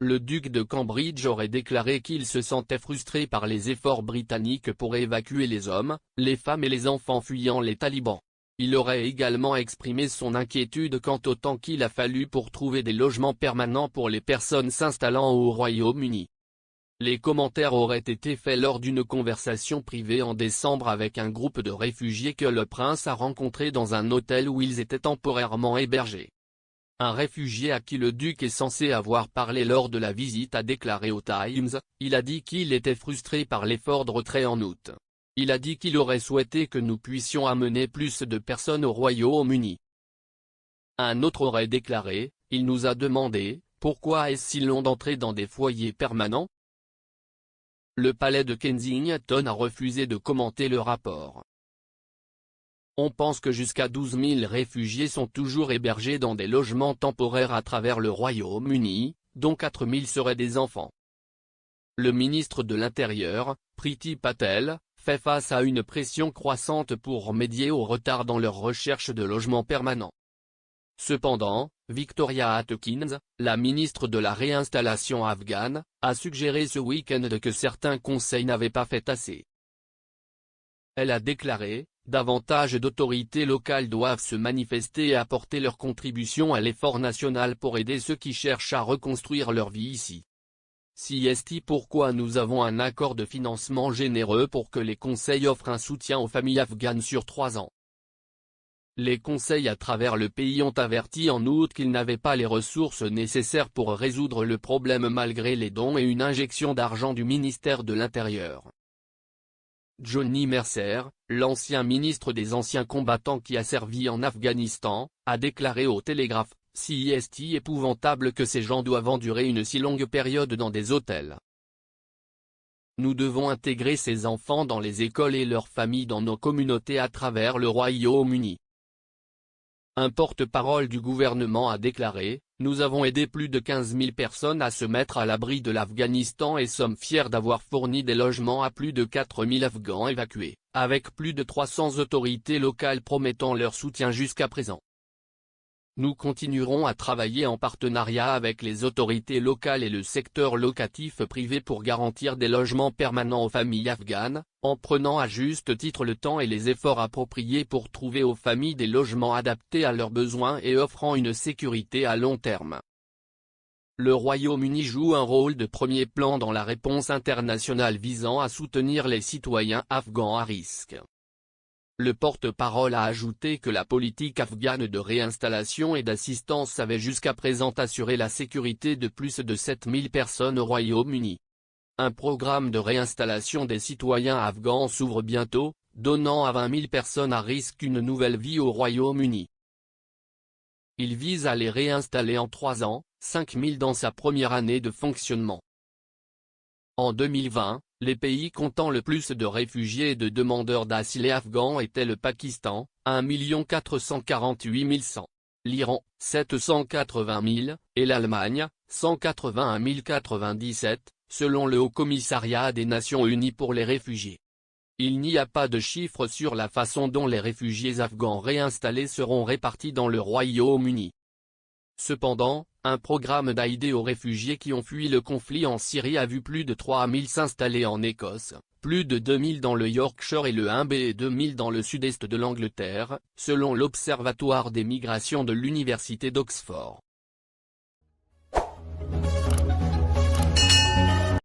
le duc de Cambridge aurait déclaré qu'il se sentait frustré par les efforts britanniques pour évacuer les hommes, les femmes et les enfants fuyant les talibans. Il aurait également exprimé son inquiétude quant au temps qu'il a fallu pour trouver des logements permanents pour les personnes s'installant au Royaume-Uni. Les commentaires auraient été faits lors d'une conversation privée en décembre avec un groupe de réfugiés que le prince a rencontré dans un hôtel où ils étaient temporairement hébergés. Un réfugié à qui le duc est censé avoir parlé lors de la visite a déclaré au Times, il a dit qu'il était frustré par l'effort de retrait en août. Il a dit qu'il aurait souhaité que nous puissions amener plus de personnes au Royaume-Uni. Un autre aurait déclaré, il nous a demandé, pourquoi est-ce si long d'entrer dans des foyers permanents ? Le palais de Kensington a refusé de commenter le rapport. On pense que jusqu'à 12 000 réfugiés sont toujours hébergés dans des logements temporaires à travers le Royaume-Uni, dont 4 000 seraient des enfants. Le ministre de l'Intérieur, Priti Patel, fait face à une pression croissante pour remédier au retard dans leur recherche de logements permanents. Cependant, Victoria Atkins, la ministre de la réinstallation afghane, a suggéré ce week-end que certains conseils n'avaient pas fait assez. Elle a déclaré, davantage d'autorités locales doivent se manifester et apporter leur contribution à l'effort national pour aider ceux qui cherchent à reconstruire leur vie ici. CST Pourquoi nous avons un accord de financement généreux pour que les conseils offrent un soutien aux familles afghanes sur 3 ans. Les conseils à travers le pays ont averti en août qu'ils n'avaient pas les ressources nécessaires pour résoudre le problème malgré les dons et une injection d'argent du ministère de l'Intérieur. Johnny Mercer, l'ancien ministre des anciens combattants qui a servi en Afghanistan, a déclaré au Télégraphe, c'est épouvantable que ces gens doivent endurer une si longue période dans des hôtels. Nous devons intégrer ces enfants dans les écoles et leurs familles dans nos communautés à travers le Royaume-Uni. Un porte-parole du gouvernement a déclaré, nous avons aidé plus de 15 000 personnes à se mettre à l'abri de l'Afghanistan et sommes fiers d'avoir fourni des logements à plus de 4 000 Afghans évacués, avec plus de 300 autorités locales promettant leur soutien jusqu'à présent. Nous continuerons à travailler en partenariat avec les autorités locales et le secteur locatif privé pour garantir des logements permanents aux familles afghanes, en prenant à juste titre le temps et les efforts appropriés pour trouver aux familles des logements adaptés à leurs besoins et offrant une sécurité à long terme. Le Royaume-Uni joue un rôle de premier plan dans la réponse internationale visant à soutenir les citoyens afghans à risque. Le porte-parole a ajouté que la politique afghane de réinstallation et d'assistance avait jusqu'à présent assuré la sécurité de plus de 7 000 personnes au Royaume-Uni. Un programme de réinstallation des citoyens afghans s'ouvre bientôt, donnant à 20 000 personnes à risque une nouvelle vie au Royaume-Uni. Il vise à les réinstaller en 3 ans, 5 000 dans sa première année de fonctionnement. En 2020, les pays comptant le plus de réfugiés et de demandeurs d'asile afghans étaient le Pakistan, 1 448 100, l'Iran, 780 000, et l'Allemagne, 181 097, selon le Haut-Commissariat des Nations Unies pour les réfugiés. Il n'y a pas de chiffres sur la façon dont les réfugiés afghans réinstallés seront répartis dans le Royaume-Uni. Cependant, un programme d'aide aux réfugiés qui ont fui le conflit en Syrie a vu plus de 3 000 s'installer en Écosse, plus de 2 000 dans le Yorkshire et le Humber et 2 000 dans le sud-est de l'Angleterre, selon l'Observatoire des migrations de l'Université d'Oxford.